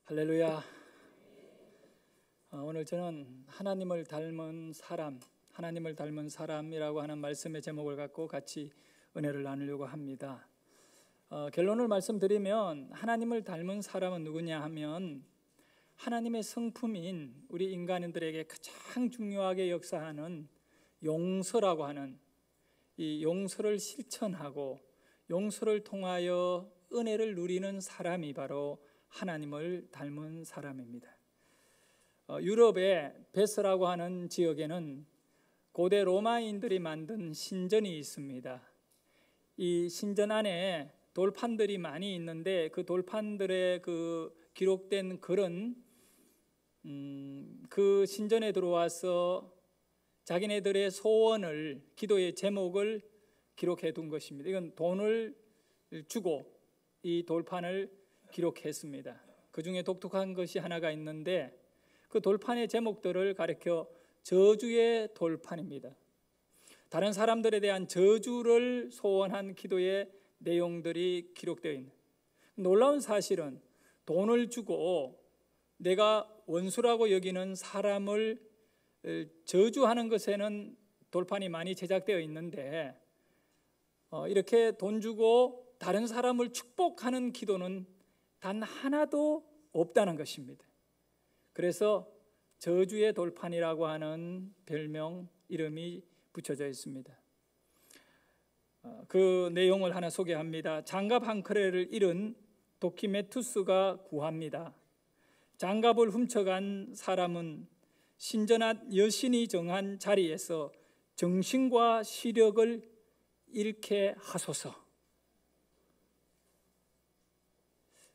할렐루야. 오늘 저는 하나님을 닮은 사람이라고 하는 말씀의 제목을 갖고 같이 은혜를 나누려고 합니다. 결론을 말씀드리면 하나님을 닮은 사람은 누구냐 하면 하나님의 성품인 우리 인간들에게 가장 중요하게 역사하는 용서라고 하는 이 용서를 실천하고 용서를 통하여 은혜를 누리는 사람이 바로 하나님을 닮은 사람입니다. 유럽의 베스라고 하는 지역에는 고대 로마인들이 만든 신전이 있습니다. 이 신전 안에 돌판들이 많이 있는데 그 돌판들에 기록된 글은 그 신전에 들어와서 자기네들의 소원을, 기도의 제목을 기록해 둔 것입니다. 이건 돈을 주고 이 돌판을 기록했습니다. 그 중에 독특한 것이 하나가 있는데 그 돌판의 제목들을 가리켜 저주의 돌판입니다. 다른 사람들에 대한 저주를 소원한 기도의 내용들이 기록되어 있는, 놀라운 사실은 돈을 주고 내가 원수라고 여기는 사람을 저주하는 것에는 돌판이 많이 제작되어 있는데 이렇게 돈 주고 다른 사람을 축복하는 기도는 단 하나도 없다는 것입니다. 그래서 저주의 돌판이라고 하는 별명, 이름이 붙여져 있습니다. 그 내용을 하나 소개합니다. 장갑 한 켤레를 잃은 도키메투스가 구합니다. 장갑을 훔쳐간 사람은 신전 앞 여신이 정한 자리에서 정신과 시력을 잃게 하소서.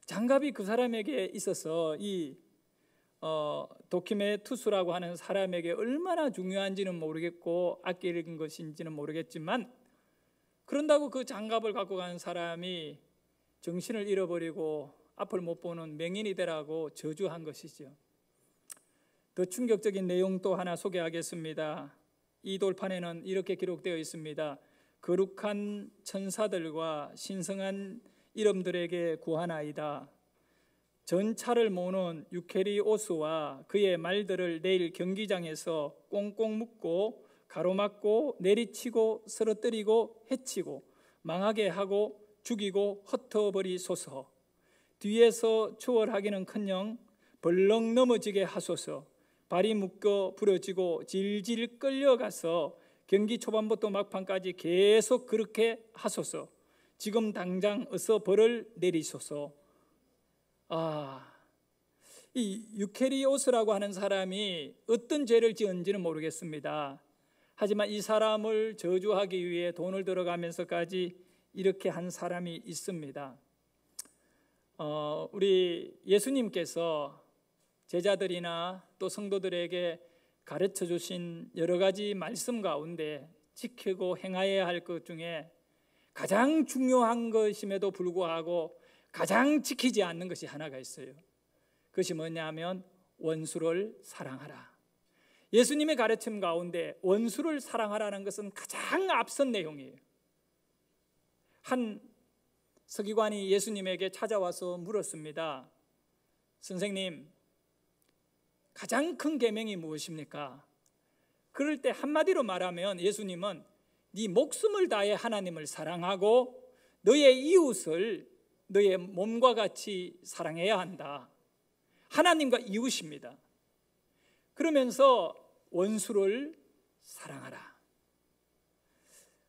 장갑이 그 사람에게 있어서 이 도키메투스라고 하는 사람에게 얼마나 중요한지는 모르겠고 아끼는 것인지는 모르겠지만, 그런다고 그 장갑을 갖고 간 사람이 정신을 잃어버리고 앞을 못 보는 맹인이 되라고 저주한 것이죠. 더 충격적인 내용 또 하나 소개하겠습니다. 이 돌판에는 이렇게 기록되어 있습니다. 거룩한 천사들과 신성한 이름들에게 구하나이다. 전차를 모는 유케리오스와 그의 말들을 내일 경기장에서 꽁꽁 묶고 가로막고 내리치고 쓰러뜨리고 해치고 망하게 하고 죽이고 흩어버리소서. 뒤에서 추월하기는커녕 벌렁 넘어지게 하소서. 발이 묶여 부러지고 질질 끌려가서 경기 초반부터 막판까지 계속 그렇게 하소서. 지금 당장 어서 벌을 내리소서. 이 유케리오스라고 하는 사람이 어떤 죄를 지은지는 모르겠습니다. 하지만 이 사람을 저주하기 위해 돈을 들어가면서까지 이렇게 한 사람이 있습니다. 우리 예수님께서 제자들이나 또 성도들에게 가르쳐 주신 여러 가지 말씀 가운데 지키고 행하여야 할 것 중에 가장 중요한 것임에도 불구하고 가장 지키지 않는 것이 하나가 있어요. 그것이 뭐냐면 원수를 사랑하라. 예수님의 가르침 가운데 원수를 사랑하라는 것은 가장 앞선 내용이에요. 한 서기관이 예수님에게 찾아와서 물었습니다. 선생님, 가장 큰 계명이 무엇입니까? 그럴 때 한마디로 말하면 예수님은 네 목숨을 다해 하나님을 사랑하고 너의 이웃을 너의 몸과 같이 사랑해야 한다. 하나님과 이웃입니다. 그러면서 원수를 사랑하라.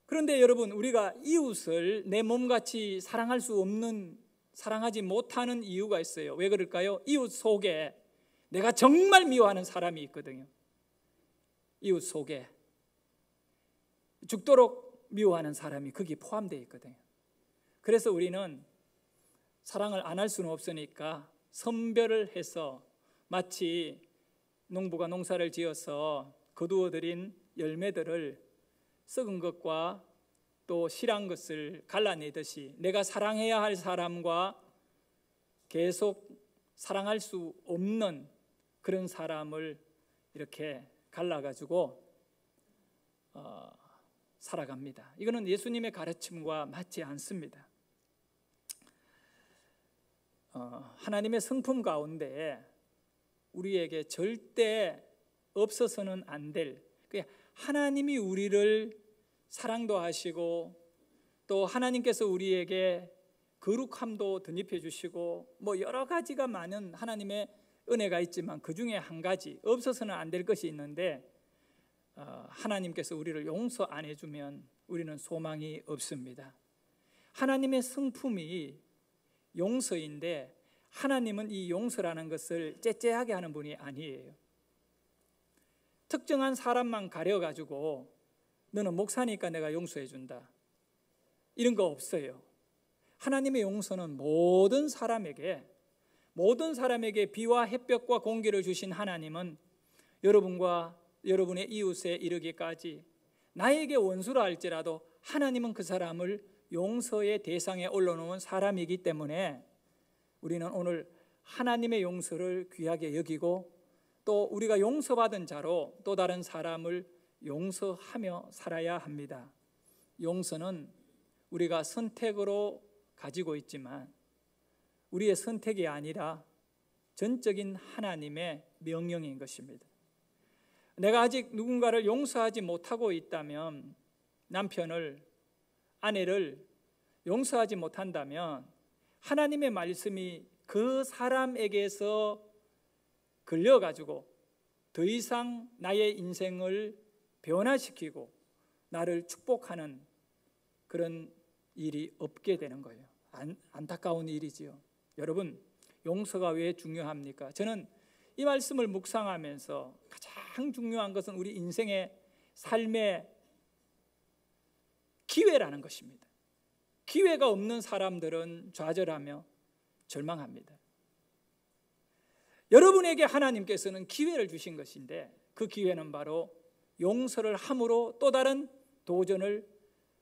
그런데 여러분, 우리가 이웃을 내 몸같이 사랑할 수 없는, 사랑하지 못하는 이유가 있어요. 왜 그럴까요? 이웃 속에 내가 정말 미워하는 사람이 있거든요. 이웃 속에 죽도록 미워하는 사람이 거기에 포함되어 있거든요. 그래서 우리는 사랑을 안 할 수는 없으니까 선별을 해서 마치 농부가 농사를 지어서 거두어들인 열매들을 썩은 것과 또 실한 것을 갈라내듯이 내가 사랑해야 할 사람과 계속 사랑할 수 없는 그런 사람을 이렇게 갈라가지고 살아갑니다. 이거는 예수님의 가르침과 맞지 않습니다. 하나님의 성품 가운데 우리에게 절대 없어서는 안 될, 하나님이 우리를 사랑도 하시고 또 하나님께서 우리에게 거룩함도 덧입혀 주시고 여러 가지가 많은 하나님의 은혜가 있지만 그 중에 한 가지 없어서는 안 될 것이 있는데, 하나님께서 우리를 용서 안 해주면 우리는 소망이 없습니다. 하나님의 성품이 용서인데 하나님은 이 용서라는 것을 째째하게 하는 분이 아니에요. 특정한 사람만 가려가지고 너는 목사니까 내가 용서해 준다, 이런 거 없어요. 하나님의 용서는 모든 사람에게 비와 햇볕과 공기를 주신 하나님은 여러분과 여러분의 이웃에 이르기까지 나에게 원수라 할지라도 하나님은 그 사람을 용서의 대상에 올려놓은 사람이기 때문에 우리는 오늘 하나님의 용서를 귀하게 여기고 또 우리가 용서받은 자로 또 다른 사람을 용서하며 살아야 합니다. 용서는 우리가 선택으로 가지고 있지만 우리의 선택이 아니라 전적인 하나님의 명령인 것입니다. 내가 아직 누군가를 용서하지 못하고 있다면, 남편을, 아내를 용서하지 못한다면 하나님의 말씀이 그 사람에게서 걸려가지고 더 이상 나의 인생을 변화시키고 나를 축복하는 그런 일이 없게 되는 거예요. 안타까운 일이지요. 여러분, 용서가 왜 중요합니까? 저는 이 말씀을 묵상하면서 가장 중요한 것은 우리 인생의 삶의 기회라는 것입니다. 기회가 없는 사람들은 좌절하며 절망합니다. 여러분에게 하나님께서는 기회를 주신 것인데 그 기회는 바로 용서를 함으로 또 다른 도전을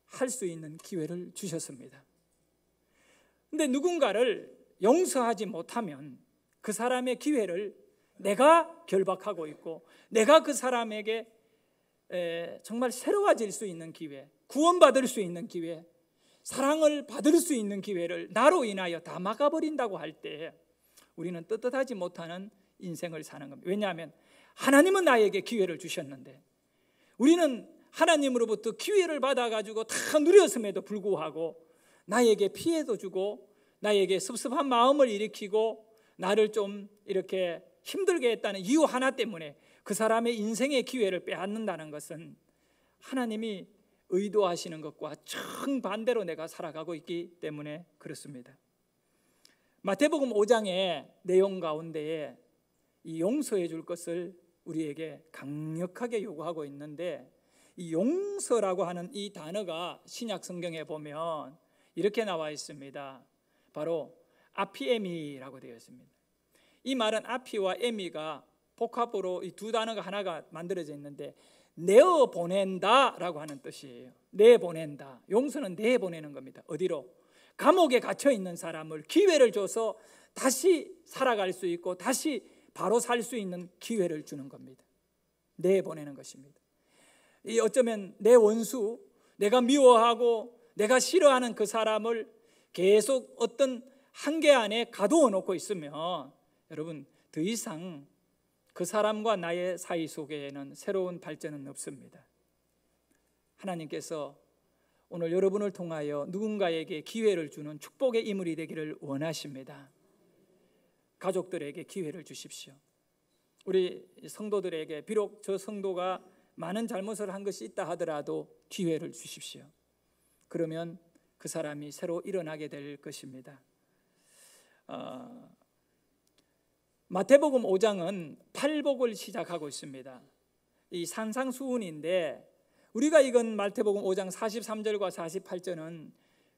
할 수 있는 기회를 주셨습니다. 근데 누군가를 용서하지 못하면 그 사람의 기회를 내가 결박하고 있고, 내가 그 사람에게 정말 새로워질 수 있는 기회, 구원받을 수 있는 기회, 사랑을 받을 수 있는 기회를 나로 인하여 다 막아버린다고 할 때 우리는 떳떳하지 못하는 인생을 사는 겁니다. 왜냐하면 하나님은 나에게 기회를 주셨는데 우리는 하나님으로부터 기회를 받아가지고 다 누렸음에도 불구하고 나에게 피해도 주고 나에게 섭섭한 마음을 일으키고 나를 좀 이렇게 힘들게 했다는 이유 하나 때문에 그 사람의 인생의 기회를 빼앗는다는 것은 하나님이 의도하시는 것과 정반대로 내가 살아가고 있기 때문에 그렇습니다. 마태복음 5장의 내용 가운데에 이 용서해 줄 것을 우리에게 강력하게 요구하고 있는데, 이 용서라고 하는 이 단어가 신약 성경에 보면 이렇게 나와 있습니다. 바로 아피에미라고 되어 있습니다. 이 말은 아피와 에미가 복합으로 이 두 단어가 하나가 만들어져 있는데 내어 보낸다라고 하는 뜻이에요. 내보낸다. 용서는 내보내는 겁니다. 어디로? 감옥에 갇혀 있는 사람을 기회를 줘서 다시 살아갈 수 있고 다시 바로 살 수 있는 기회를 주는 겁니다. 내보내는 것입니다. 이 어쩌면 내 원수, 내가 미워하고 내가 싫어하는 그 사람을 계속 어떤 한계 안에 가두어 놓고 있으면 여러분 더 이상 그 사람과 나의 사이 속에는 새로운 발전은 없습니다. 하나님께서 오늘 여러분을 통하여 누군가에게 기회를 주는 축복의 인물이 되기를 원하십니다. 가족들에게 기회를 주십시오. 우리 성도들에게 비록 저 성도가 많은 잘못을 한 것이 있다 하더라도 기회를 주십시오. 그러면 그 사람이 새로 일어나게 될 것입니다. 마태복음 5장은 팔복을 시작하고 있습니다. 이 산상수훈인데 우리가 이건 마태복음 5장 43절과 48절은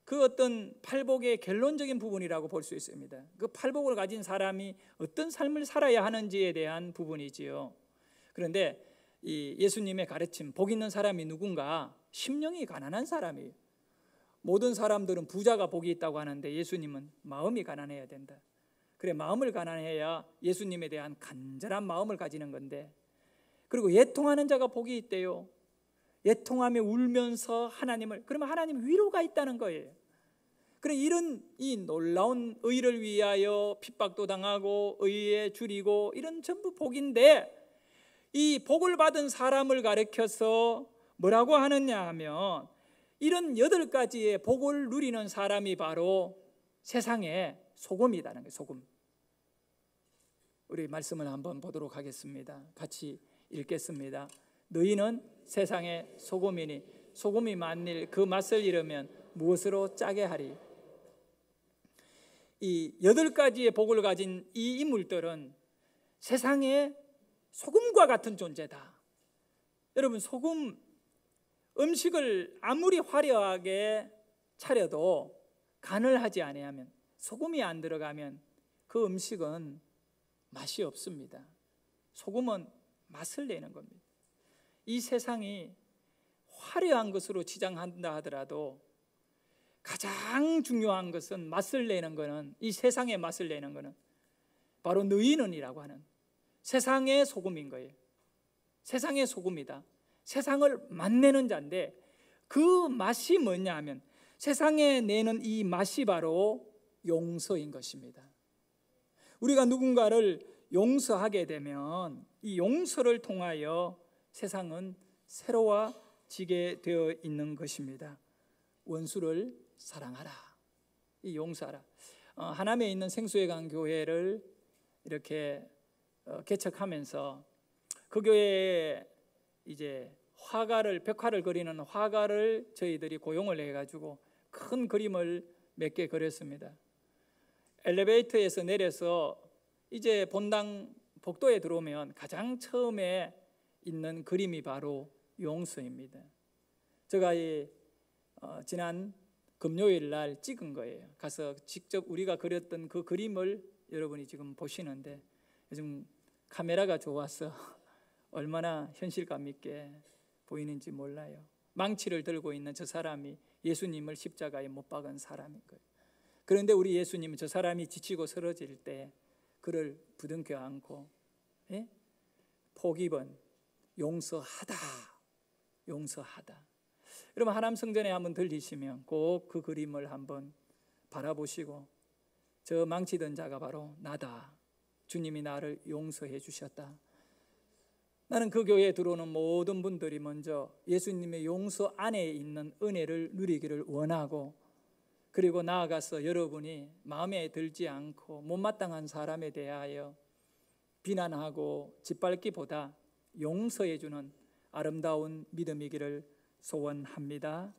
그 어떤 팔복의 결론적인 부분이라고 볼 수 있습니다. 그 팔복을 가진 사람이 어떤 삶을 살아야 하는지에 대한 부분이지요. 그런데 이 예수님의 가르침, 복 있는 사람이 누군가? 심령이 가난한 사람이에요. 모든 사람들은 부자가 복이 있다고 하는데 예수님은 마음이 가난해야 된다. 그래, 마음을 가난해야 예수님에 대한 간절한 마음을 가지는 건데, 그리고 애통하는 자가 복이 있대요. 애통하며 울면서 하나님을, 그러면 하나님 위로가 있다는 거예요. 그래 이런 이 놀라운 의를 위하여 핍박도 당하고 의에 줄이고 이런 전부 복인데, 이 복을 받은 사람을 가리켜서 뭐라고 하느냐 하면 이런 8가지의 복을 누리는 사람이 바로 세상의 소금이라는 거예요. 소금. 우리 말씀을 한번 보도록 하겠습니다. 같이 읽겠습니다. 너희는 세상의 소금이니 소금이 만일 그 맛을 잃으면 무엇으로 짜게 하리. 이 8가지의 복을 가진 이 인물들은 세상의 소금과 같은 존재다. 여러분, 소금, 음식을 아무리 화려하게 차려도 간을 하지 아니하면, 소금이 안 들어가면 그 음식은 맛이 없습니다. 소금은 맛을 내는 겁니다. 이 세상이 화려한 것으로 치장한다 하더라도 가장 중요한 것은, 맛을 내는 것은, 이 세상의 맛을 내는 것은 바로 너희는이라고 하는 세상의 소금인 거예요. 세상의 소금이다. 세상을 맛내는 자인데, 그 맛이 뭐냐 하면 세상에 내는 이 맛이 바로 용서인 것입니다. 우리가 누군가를 용서하게 되면 이 용서를 통하여 세상은 새로워지게 되어 있는 것입니다. 원수를 사랑하라. 이 용서하라. 하남에 있는 생수회관 교회를 이렇게 개척하면서 그 교회에 이제 벽화를 그리는 화가를 저희들이 고용을 해가지고 큰 그림을 몇 개 그렸습니다. 엘리베이터에서 내려서 이제 본당 복도에 들어오면 가장 처음에 있는 그림이 바로 용서입니다. 제가 지난 금요일 날 찍은 거예요. 가서 직접 우리가 그렸던 그 그림을 여러분이 지금 보시는데, 요즘 카메라가 좋아서 얼마나 현실감 있게 보이는지 몰라요. 망치를 들고 있는 저 사람이 예수님을 십자가에 못 박은 사람인 거예요. 그런데 우리 예수님은 저 사람이 지치고 쓰러질 때 그를 부둥켜 안고 복입은 용서하다. 용서하다. 여러분, 하남 성전에 한번 들리시면 꼭 그 그림을 한번 바라보시고, 저 망치던 자가 바로 나다. 주님이 나를 용서해 주셨다. 나는 그 교회에 들어오는 모든 분들이 먼저 예수님의 용서 안에 있는 은혜를 누리기를 원하고, 그리고 나아가서 여러분이 마음에 들지 않고 못마땅한 사람에 대하여 비난하고 짓밟기보다 용서해 주는 아름다운 믿음이기를 소원합니다.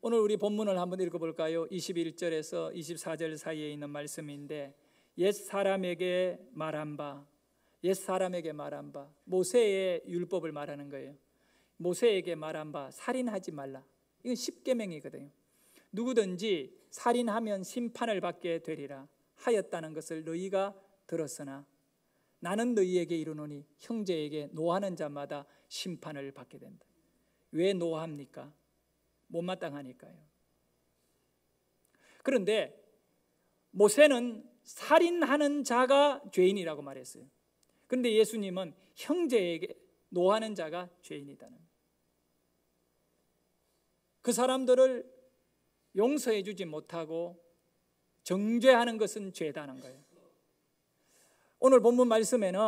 오늘 우리 본문을 한번 읽어볼까요? 21절에서 24절 사이에 있는 말씀인데, 옛사람에게 말한 바, 옛사람에게 말한 바, 모세의 율법을 말하는 거예요. 모세에게 말한 바, 살인하지 말라. 이건 10계명이거든요. 누구든지 살인하면 심판을 받게 되리라 하였다는 것을 너희가 들었으나 나는 너희에게 이르노니 형제에게 노하는 자마다 심판을 받게 된다. 왜 노합니까? 못마땅하니까요. 그런데 모세는 살인하는 자가 죄인이라고 말했어요. 그런데 예수님은 형제에게 노하는 자가 죄인이다는, 그 사람들을 용서해 주지 못하고 정죄하는 것은 죄다는 거예요. 오늘 본문 말씀에는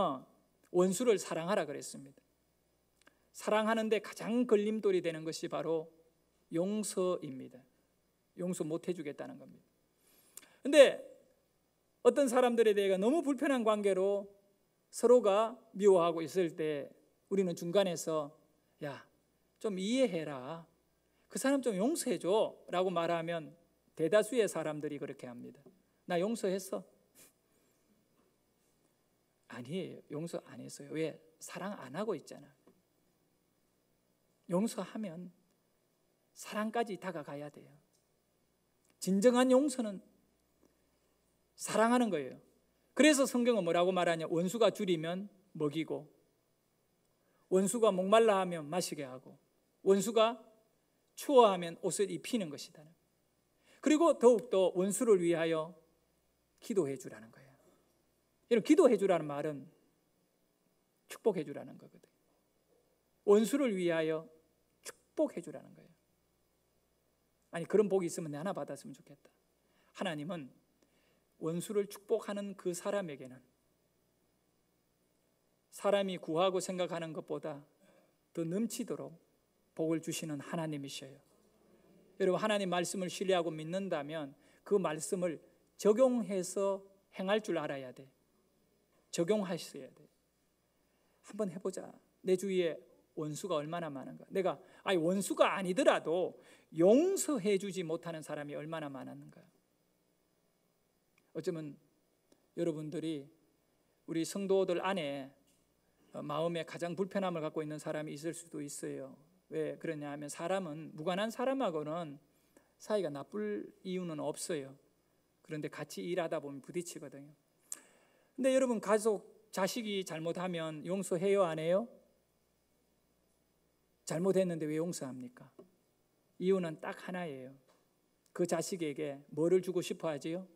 원수를 사랑하라 그랬습니다. 사랑하는데 가장 걸림돌이 되는 것이 바로 용서입니다. 용서 못 해주겠다는 겁니다. 그런데 어떤 사람들에 대해 너무 불편한 관계로 서로가 미워하고 있을 때 우리는 중간에서 야, 좀 이해해라, 그 사람 좀 용서해줘 라고 말하면 대다수의 사람들이 그렇게 합니다. 나 용서했어? 아니에요. 용서 안 했어요. 왜? 사랑 안 하고 있잖아. 용서하면 사랑까지 다가가야 돼요. 진정한 용서는 사랑하는 거예요. 그래서 성경은 뭐라고 말하냐? 원수가 줄이면 먹이고, 원수가 목말라 하면 마시게 하고, 원수가 추워하면 옷을 입히는 것이다. 그리고 더욱더 원수를 위하여 기도해 주라는 거예요. 이런 기도해 주라는 말은 축복해 주라는 거거든요. 원수를 위하여 축복해 주라는 거예요. 아니 그런 복이 있으면 내 하나 받았으면 좋겠다. 하나님은 원수를 축복하는 그 사람에게는 사람이 구하고 생각하는 것보다 더 넘치도록 복을 주시는 하나님이셔요. 여러분, 하나님 말씀을 신뢰하고 믿는다면 그 말씀을 적용해서 행할 줄 알아야 돼. 적용하셔야 돼. 한번 해보자. 내 주위에 원수가 얼마나 많은가. 내가 원수가 아니더라도 용서해 주지 못하는 사람이 얼마나 많았는가. 어쩌면 여러분들이 우리 성도들 안에 마음에 가장 불편함을 갖고 있는 사람이 있을 수도 있어요. 왜 그러냐 하면 사람은 무관한 사람하고는 사이가 나쁠 이유는 없어요. 그런데 같이 일하다 보면 부딪히거든요. 근데 여러분, 가족, 자식이 잘못하면 용서해요, 안 해요? 잘못했는데 왜 용서합니까? 이유는 딱 하나예요. 그 자식에게 뭐를 주고 싶어 하지요?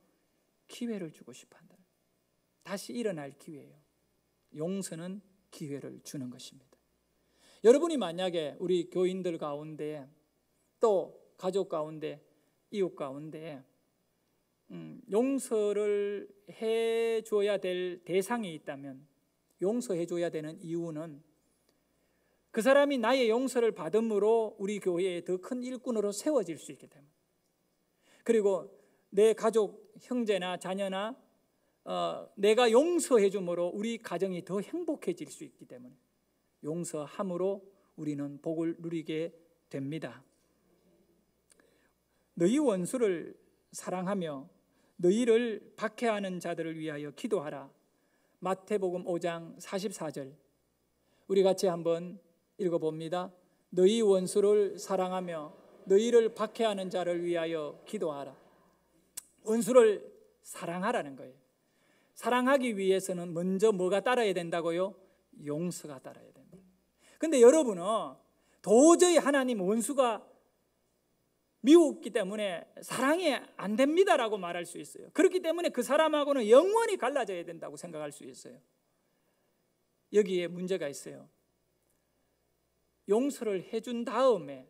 기회를 주고 싶어 한다. 다시 일어날 기회예요. 용서는 기회를 주는 것입니다. 여러분이 만약에 우리 교인들 가운데 또 가족 가운데 이웃 가운데 용서를 해줘야 될 대상이 있다면 용서해줘야 되는 이유는 그 사람이 나의 용서를 받음으로 우리 교회의 더 큰 일꾼으로 세워질 수 있기 때문에, 그리고 내 가족, 형제나 자녀나 내가 용서해 줌으로 우리 가정이 더 행복해질 수 있기 때문에 용서함으로 우리는 복을 누리게 됩니다. 너희 원수를 사랑하며 너희를 박해하는 자들을 위하여 기도하라. 마태복음 5장 44절. 우리 같이 한번 읽어봅니다. 너희 원수를 사랑하며 너희를 박해하는 자를 위하여 기도하라. 원수를 사랑하라는 거예요. 사랑하기 위해서는 먼저 뭐가 따라야 된다고요? 용서가 따라야 된다. 근데 여러분은 도저히 하나님 원수가 미웠기 때문에 사랑이 안 됩니다라고 말할 수 있어요. 그렇기 때문에 그 사람하고는 영원히 갈라져야 된다고 생각할 수 있어요. 여기에 문제가 있어요. 용서를 해준 다음에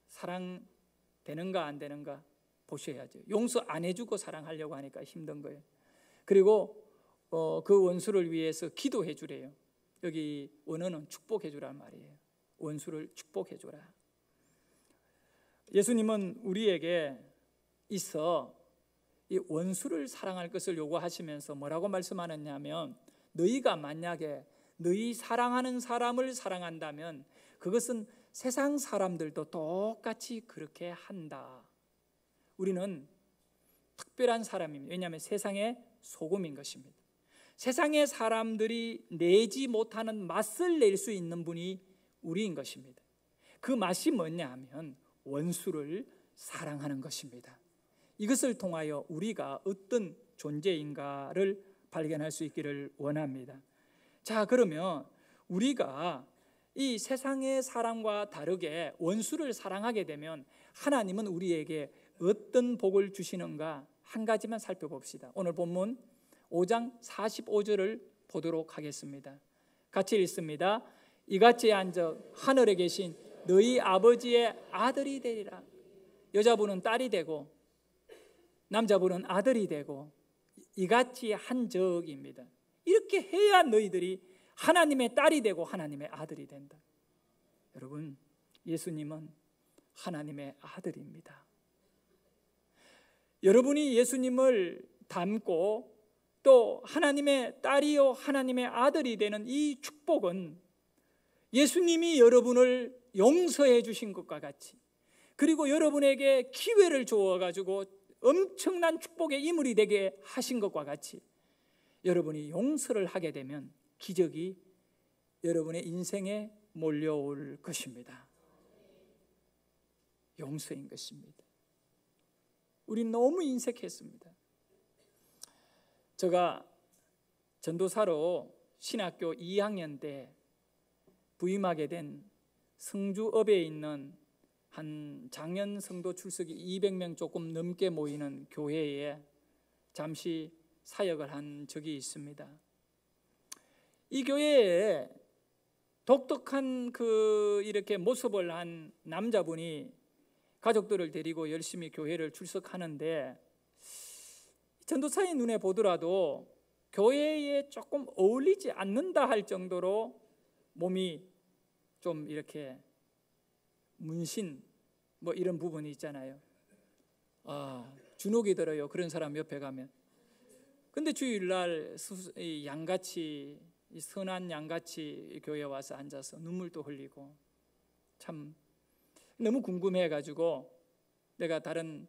사랑되는가 안 되는가 보셔야죠. 용서 안 해주고 사랑하려고 하니까 힘든 거예요. 그리고 그 원수를 위해서 기도해 주래요. 여기 원어는 축복해 주란 말이에요. 원수를 축복해 주라. 예수님은 우리에게 있어 이 원수를 사랑할 것을 요구하시면서 뭐라고 말씀하느냐면, 너희가 만약에 너희 사랑하는 사람을 사랑한다면 그것은 세상 사람들도 똑같이 그렇게 한다. 우리는 특별한 사람입니다. 왜냐하면 세상의 소금인 것입니다. 세상의 사람들이 내지 못하는 맛을 낼 수 있는 분이 우리인 것입니다. 그 맛이 뭐냐 하면 원수를 사랑하는 것입니다. 이것을 통하여 우리가 어떤 존재인가를 발견할 수 있기를 원합니다. 자, 그러면 우리가 이 세상의 사람과 다르게 원수를 사랑하게 되면 하나님은 우리에게 어떤 복을 주시는가 한 가지만 살펴봅시다. 오늘 본문 5장 45절을 보도록 하겠습니다. 같이 읽습니다. 이같이 한즉 하늘에 계신 너희 아버지의 아들이 되리라. 여자분은 딸이 되고 남자분은 아들이 되고 이같이 한적입니다. 이렇게 해야 너희들이 하나님의 딸이 되고 하나님의 아들이 된다. 여러분, 예수님은 하나님의 아들입니다. 여러분이 예수님을 닮고 또 하나님의 딸이요 하나님의 아들이 되는 이 축복은 예수님이 여러분을 용서해 주신 것과 같이, 그리고 여러분에게 기회를 주어가지고 엄청난 축복의 이물이 되게 하신 것과 같이, 여러분이 용서를 하게 되면 기적이 여러분의 인생에 몰려올 것입니다. 용서인 것입니다. 우린 너무 인색했습니다. 제가 전도사로 신학교 2학년 때 부임하게 된 성주읍에 있는 한 장년 성도 출석이 200명 조금 넘게 모이는 교회에 잠시 사역을 한 적이 있습니다. 이 교회에 독특한 이렇게 모습을 한 남자분이 가족들을 데리고 열심히 교회를 출석하는데 전도사의 눈에 보더라도 교회에 조금 어울리지 않는다 할 정도로 몸이 좀 이렇게 문신 뭐 이런 부분이 있잖아요. 주눅이 들어요. 그런 사람 옆에 가면. 근데 주일날 양같이 선한 양같이 교회에 와서 앉아서 눈물도 흘리고 참 너무 궁금해가지고 내가 다른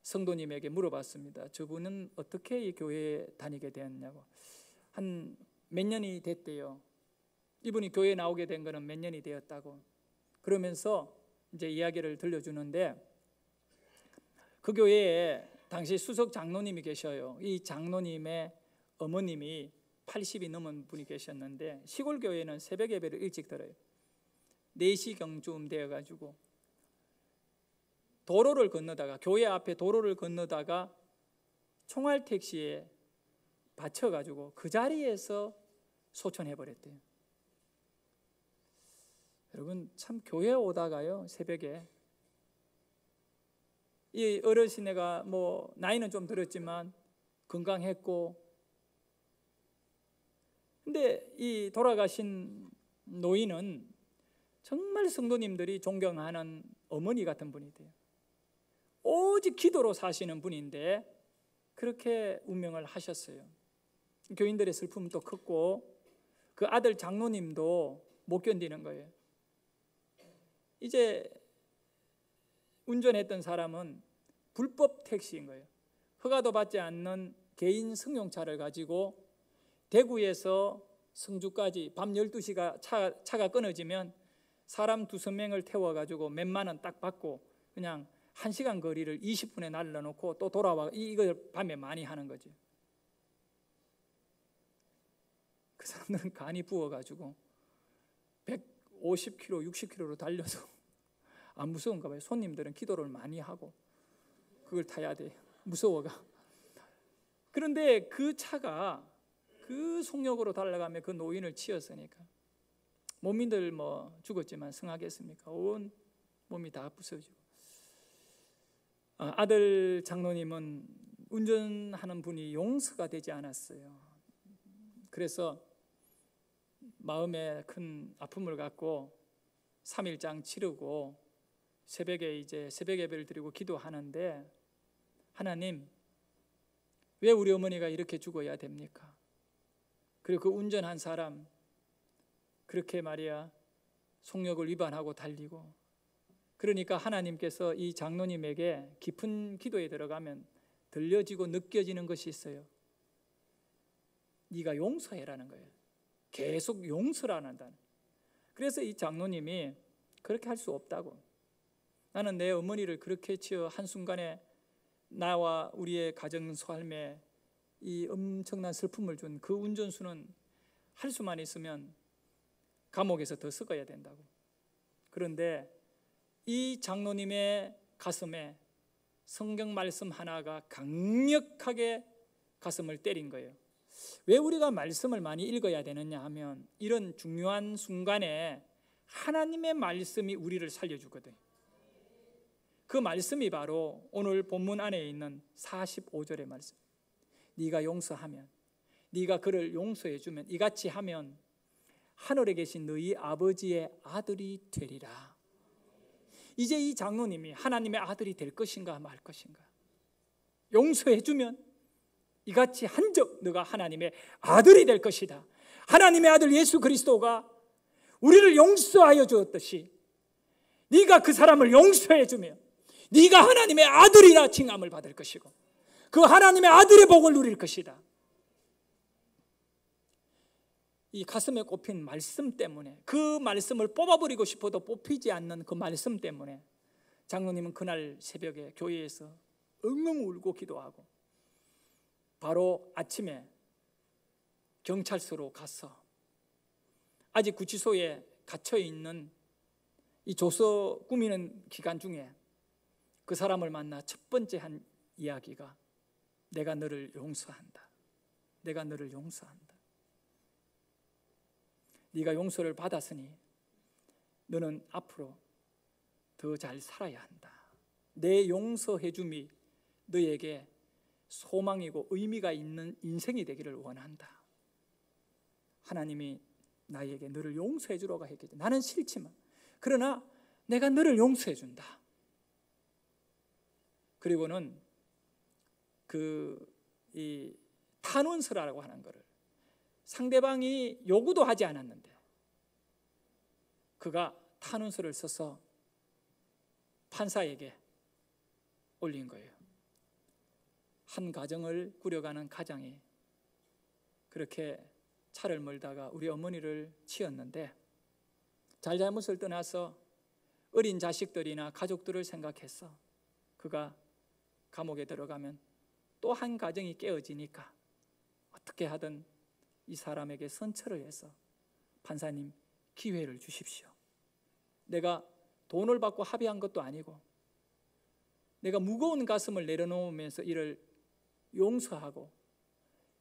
성도님에게 물어봤습니다. 저분은 어떻게 이 교회에 다니게 되었냐고. 한 몇 년이 됐대요. 이분이 교회에 나오게 된 거는 몇 년이 되었다고. 그러면서 이제 이야기를 들려주는데 그 교회에 당시 수석 장로님이 계셔요. 이 장로님의 어머님이 80이 넘은 분이 계셨는데 시골 교회는 새벽 예배를 일찍 들어요. 4시경쯤 되어가지고 도로를 건너다가 교회 앞에 도로를 건너다가 총알 택시에 받쳐가지고 그 자리에서 소천해버렸대요. 여러분 참 교회에 오다가요 새벽에 이 어르신애가 뭐 나이는 좀 들었지만 건강했고 근데 이 돌아가신 노인은 정말 성도님들이 존경하는 어머니 같은 분이 돼요. 오직 기도로 사시는 분인데 그렇게 운명을 하셨어요. 교인들의 슬픔도 컸고 그 아들 장로님도 못 견디는 거예요. 이제 운전했던 사람은 불법 택시인 거예요. 허가도 받지 않는 개인 승용차를 가지고 대구에서 성주까지 밤 12시가 차가 끊어지면 사람 2~3명을 태워가지고 몇만 원 딱 받고 그냥 1시간 거리를 20분에 날려놓고 또 돌아와. 이걸 밤에 많이 하는 거죠. 그 사람들은 간이 부어가지고 150km, 60km로 달려서 안 무서운가 봐요. 손님들은 기도를 많이 하고 그걸 타야 돼요. 무서워가. 그런데 그 차가 그 속력으로 달려가며 그 노인을 치었으니까 몸인들 뭐 죽었지만 승하겠습니까? 온 몸이 다 부서지고 아들 장로님은 운전하는 분이 용서가 되지 않았어요. 그래서 마음에 큰 아픔을 갖고 3일장 치르고 새벽에 이제 새벽 예배를 드리고 기도하는데 하나님 왜 우리 어머니가 이렇게 죽어야 됩니까? 그리고 그 운전한 사람 그렇게 말이야 속력을 위반하고 달리고 그러니까 하나님께서 이 장로님에게 깊은 기도에 들어가면 들려지고 느껴지는 것이 있어요. 네가 용서해라는 거예요. 계속 용서라는 단. 그래서 이 장로님이 그렇게 할 수 없다고. 나는 내 어머니를 그렇게 치어 한순간에 나와 우리의 가정 삶에 이 엄청난 슬픔을 준 그 운전수는 할 수만 있으면 감옥에서 더 썩어야 된다고. 그런데 이 장로님의 가슴에 성경 말씀 하나가 강력하게 가슴을 때린 거예요. 왜 우리가 말씀을 많이 읽어야 되느냐 하면 이런 중요한 순간에 하나님의 말씀이 우리를 살려주거든. 그 말씀이 바로 오늘 본문 안에 있는 45절의 말씀. 네가 용서하면, 네가 그를 용서해 주면, 이같이 하면 하늘에 계신 너희 아버지의 아들이 되리라. 이제 이 장로님이 하나님의 아들이 될 것인가 말 것인가. 용서해 주면 이같이 한적 너가 하나님의 아들이 될 것이다. 하나님의 아들 예수 그리스도가 우리를 용서하여 주었듯이 네가 그 사람을 용서해 주면 네가 하나님의 아들이라 칭함을 받을 것이고 그 하나님의 아들의 복을 누릴 것이다. 이 가슴에 꼽힌 말씀 때문에 그 말씀을 뽑아버리고 싶어도 뽑히지 않는 그 말씀 때문에 장로님은 그날 새벽에 교회에서 엉엉 울고 기도하고 바로 아침에 경찰서로 가서 아직 구치소에 갇혀있는 이 조서 꾸미는 기간 중에 그 사람을 만나 첫 번째 한 이야기가 내가 너를 용서한다. 내가 너를 용서한다. 네가 용서를 받았으니 너는 앞으로 더 잘 살아야 한다. 내 용서해 줌이 너에게 소망이고 의미가 있는 인생이 되기를 원한다. 하나님이 나에게 너를 용서해 주라고 했겠지. 나는 싫지만 그러나 내가 너를 용서해 준다. 그리고는 이 탄원서라고 하는 것을 상대방이 요구도 하지 않았는데 그가 탄원서를 써서 판사에게 올린 거예요. 한 가정을 꾸려가는 가장이 그렇게 차를 몰다가 우리 어머니를 치었는데 잘잘못을 떠나서 어린 자식들이나 가족들을 생각해서 그가 감옥에 들어가면 또 한 가정이 깨어지니까 어떻게 하든 이 사람에게 선처를 해서 판사님 기회를 주십시오. 내가 돈을 받고 합의한 것도 아니고 내가 무거운 가슴을 내려놓으면서 이를 용서하고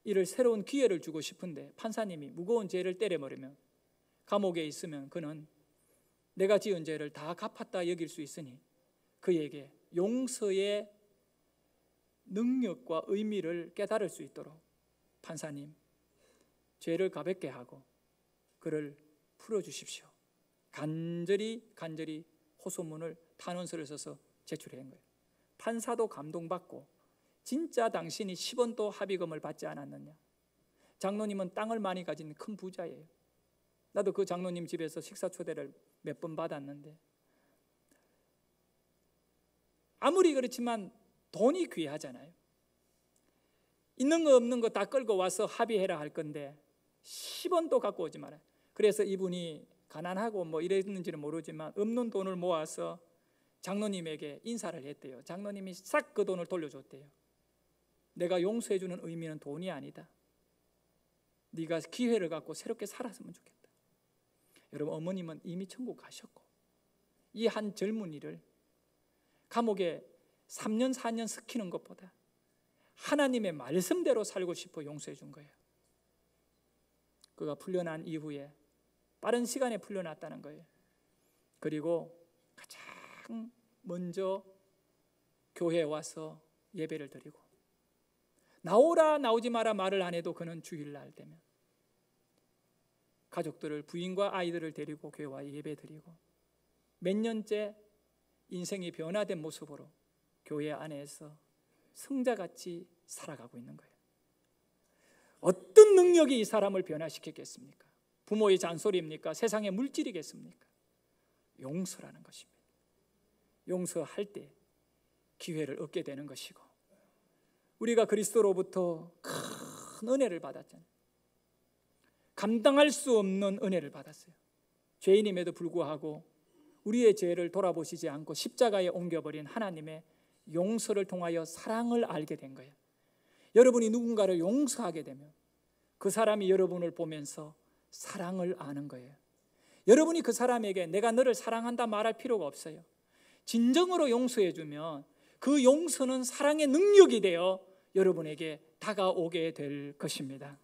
이를 새로운 기회를 주고 싶은데 판사님이 무거운 죄를 때려버리면 감옥에 있으면 그는 내가 지은 죄를 다 갚았다 여길 수 있으니 그에게 용서의 능력과 의미를 깨달을 수 있도록 판사님 죄를 가볍게 하고 그를 풀어주십시오. 간절히 호소문을 탄원서를 써서 제출한 거예요. 판사도 감동받고 진짜 당신이 10원도 합의금을 받지 않았느냐. 장로님은 땅을 많이 가진 큰 부자예요. 나도 그 장로님 집에서 식사 초대를 몇 번 받았는데 아무리 그렇지만 돈이 귀하잖아요. 있는 거 없는 거 다 끌고 와서 합의해라 할 건데 10원도 갖고 오지 마라. 그래서 이분이 가난하고 뭐 이랬는지는 모르지만 없는 돈을 모아서 장로님에게 인사를 했대요. 장로님이 싹 그 돈을 돌려줬대요. 내가 용서해 주는 의미는 돈이 아니다. 네가 기회를 갖고 새롭게 살았으면 좋겠다. 여러분, 어머님은 이미 천국 가셨고 이 한 젊은이를 감옥에 3년 4년 스키는 것보다 하나님의 말씀대로 살고 싶어 용서해 준 거예요. 그가 풀려난 이후에 빠른 시간에 풀려났다는 거예요. 그리고 가장 먼저 교회에 와서 예배를 드리고 나오라 나오지 마라 말을 안 해도 그는 주일날 되면 가족들을 부인과 아이들을 데리고 교회와 예배 드리고 몇 년째 인생이 변화된 모습으로 교회 안에서 성자같이 살아가고 있는 거예요. 어떤 능력이 이 사람을 변화시켰겠습니까? 부모의 잔소리입니까? 세상의 물질이겠습니까? 용서라는 것입니다. 용서할 때 기회를 얻게 되는 것이고 우리가 그리스도로부터 큰 은혜를 받았잖아요. 감당할 수 없는 은혜를 받았어요. 죄인임에도 불구하고 우리의 죄를 돌아보시지 않고 십자가에 옮겨버린 하나님의 용서를 통하여 사랑을 알게 된 거예요. 여러분이 누군가를 용서하게 되면 그 사람이 여러분을 보면서 사랑을 아는 거예요. 여러분이 그 사람에게 내가 너를 사랑한다 말할 필요가 없어요. 진정으로 용서해 주면 그 용서는 사랑의 능력이 되어 여러분에게 다가오게 될 것입니다.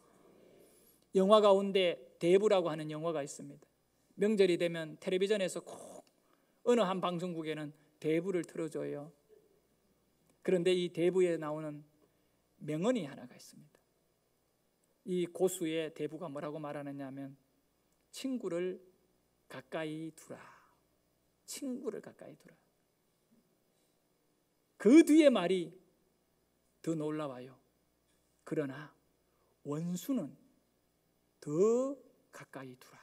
영화 가운데 대부라고 하는 영화가 있습니다. 명절이 되면 텔레비전에서 꼭 어느 한 방송국에는 대부를 틀어줘요. 그런데 이 대부에 나오는 명언이 하나가 있습니다. 이 고수의 대부가 뭐라고 말하느냐 하면 친구를 가까이 두라. 친구를 가까이 두라. 그 뒤에 말이 더 놀라워요. 그러나 원수는 더 가까이 두라.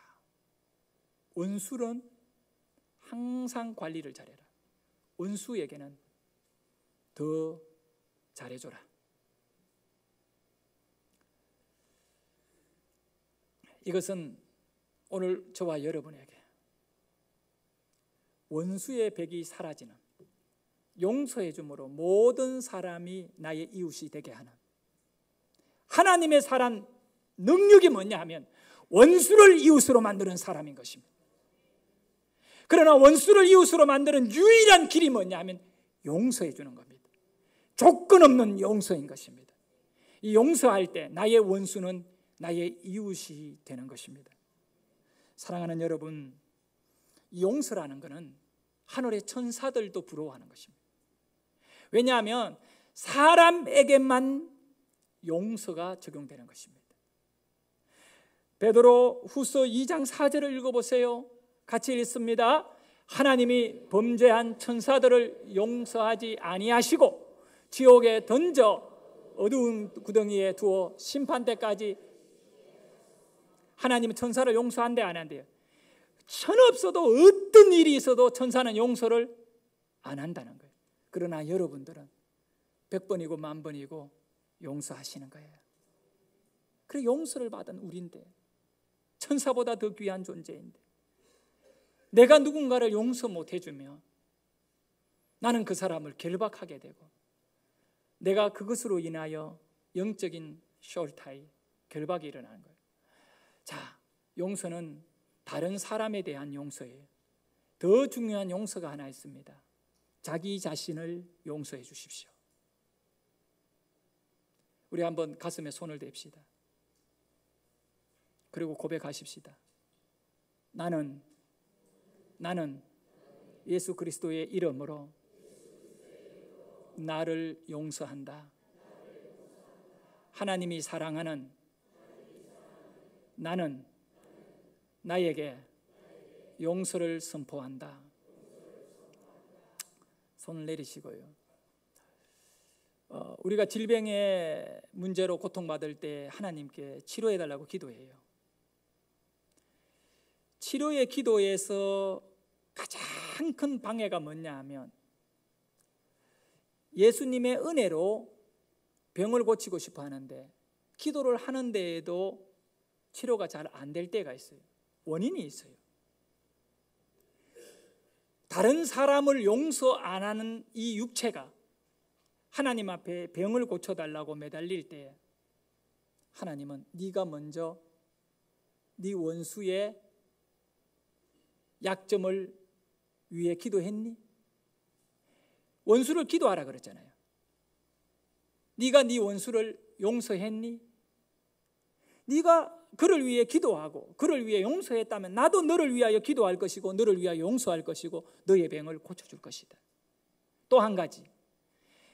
원수는 항상 관리를 잘해라. 원수에게는 더 잘해줘라. 이것은 오늘 저와 여러분에게 원수의 벽이 사라지는 용서해 줌으로 모든 사람이 나의 이웃이 되게 하는 하나님의 사랑 능력이 뭐냐 하면 원수를 이웃으로 만드는 사람인 것입니다. 그러나 원수를 이웃으로 만드는 유일한 길이 뭐냐 하면 용서해 주는 겁니다. 조건 없는 용서인 것입니다. 이 용서할 때 나의 원수는 나의 이웃이 되는 것입니다. 사랑하는 여러분, 이 용서라는 것은 하늘의 천사들도 부러워하는 것입니다. 왜냐하면 사람에게만 용서가 적용되는 것입니다. 베드로 후서 2장 4절을 읽어보세요. 같이 읽습니다. 하나님이 범죄한 천사들을 용서하지 아니하시고 지옥에 던져 어두운 구덩이에 두어 심판 때까지. 하나님은 천사를 용서한대 안 한대요? 천 없어도 어떤 일이 있어도 천사는 용서를 안 한다는 거예요. 그러나 여러분들은 100번이고 1000번이고 용서하시는 거예요. 그래, 용서를 받은 우리인데, 천사보다 더 귀한 존재인데, 내가 누군가를 용서 못 해주면 나는 그 사람을 결박하게 되고, 내가 그것으로 인하여 영적인 숄타이, 결박이 일어나는 거예요. 자, 용서는 다른 사람에 대한 용서예요. 더 중요한 용서가 하나 있습니다. 자기 자신을 용서해 주십시오. 우리 한번 가슴에 손을 댑시다. 그리고 고백하십시다. 나는 예수 그리스도의 이름으로 나를 용서한다. 하나님이 사랑하는 나는 나에게 용서를 선포한다. 손을 내리시고요. 우리가 질병의 문제로 고통받을 때 하나님께 치료해달라고 기도해요. 치료의 기도에서 가장 큰 방해가 뭐냐 하면, 예수님의 은혜로 병을 고치고 싶어 하는데 기도를 하는 데에도 치료가 잘 안 될 때가 있어요. 원인이 있어요. 다른 사람을 용서 안 하는 이 육체가 하나님 앞에 병을 고쳐달라고 매달릴 때 하나님은 네가 먼저 네 원수의 약점을 위해 기도했니? 원수를 기도하라 그랬잖아요. 네가 네 원수를 용서했니? 네가 그를 위해 기도하고 그를 위해 용서했다면 나도 너를 위하여 기도할 것이고 너를 위하여 용서할 것이고 너의 병을 고쳐줄 것이다. 또 한 가지,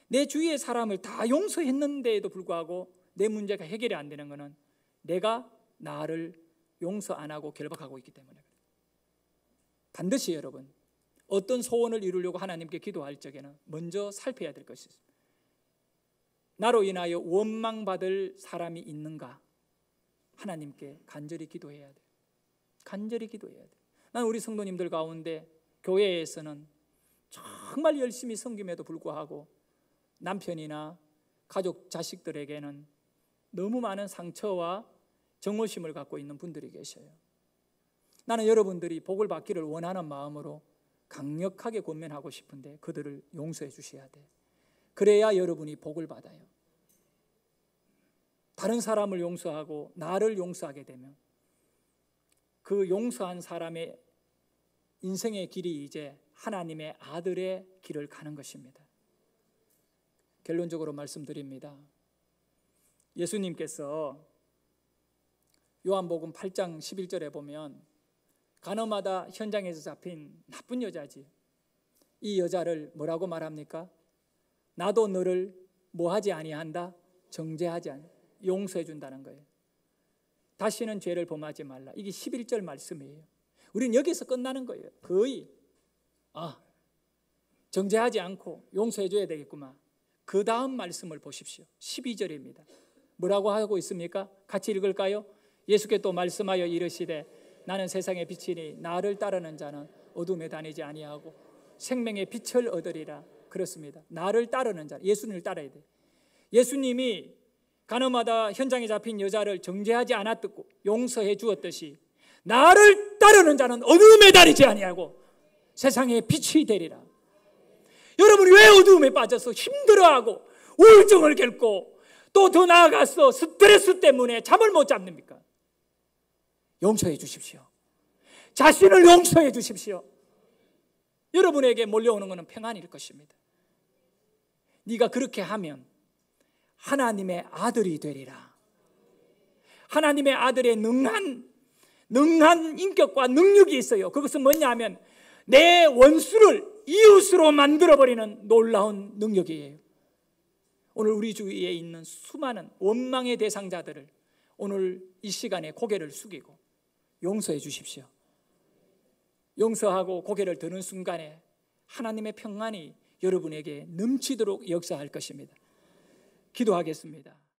내 주위의 사람을 다 용서했는데도 불구하고 내 문제가 해결이 안 되는 것은 내가 나를 용서 안 하고 결박하고 있기 때문에 그래요. 반드시 여러분, 어떤 소원을 이루려고 하나님께 기도할 적에는 먼저 살펴야 될 것이 있습니다. 나로 인하여 원망받을 사람이 있는가? 하나님께 간절히 기도해야 돼요. 간절히 기도해야 돼요. 난 우리 성도님들 가운데 교회에서는 정말 열심히 섬김에도 불구하고 남편이나 가족, 자식들에게는 너무 많은 상처와 정오심을 갖고 있는 분들이 계셔요. 나는 여러분들이 복을 받기를 원하는 마음으로 강력하게 권면하고 싶은데 그들을 용서해 주셔야 돼. 그래야 여러분이 복을 받아요. 다른 사람을 용서하고 나를 용서하게 되면 그 용서한 사람의 인생의 길이 이제 하나님의 아들의 길을 가는 것입니다. 결론적으로 말씀드립니다. 예수님께서 요한복음 8장 11절에 보면 가늠하다 현장에서 잡힌 나쁜 여자지, 이 여자를 뭐라고 말합니까? 나도 너를 뭐하지 아니한다? 정죄하지 아니, 용서해 준다는 거예요. 다시는 죄를 범하지 말라. 이게 11절 말씀이에요. 우리는 여기서 끝나는 거예요. 거의 정죄하지 않고 용서해 줘야 되겠구만. 그 다음 말씀을 보십시오. 12절입니다. 뭐라고 하고 있습니까? 같이 읽을까요? 예수께 또 말씀하여 이르시되 나는 세상의 빛이니 나를 따르는 자는 어둠에 다니지 아니하고 생명의 빛을 얻으리라. 그렇습니다. 나를 따르는 자, 예수님을 따라야 돼. 예수님이 가늠하다 현장에 잡힌 여자를 정죄하지 않았고 용서해 주었듯이 나를 따르는 자는 어둠에 다니지 아니하고 세상의 빛이 되리라. 여러분이 왜 어두움에 빠져서 힘들어하고 우울증을 겪고 또 더 나아가서 스트레스 때문에 잠을 못 잡습니까? 용서해 주십시오. 자신을 용서해 주십시오. 여러분에게 몰려오는 것은 평안일 것입니다. 네가 그렇게 하면 하나님의 아들이 되리라. 하나님의 아들의 능한 인격과 능력이 있어요. 그것은 뭐냐 하면 내 원수를 이웃으로 만들어버리는 놀라운 능력이에요. 오늘 우리 주위에 있는 수많은 원망의 대상자들을 오늘 이 시간에 고개를 숙이고 용서해 주십시오. 용서하고 고개를 드는 순간에 하나님의 평안이 여러분에게 넘치도록 역사할 것입니다. 기도하겠습니다.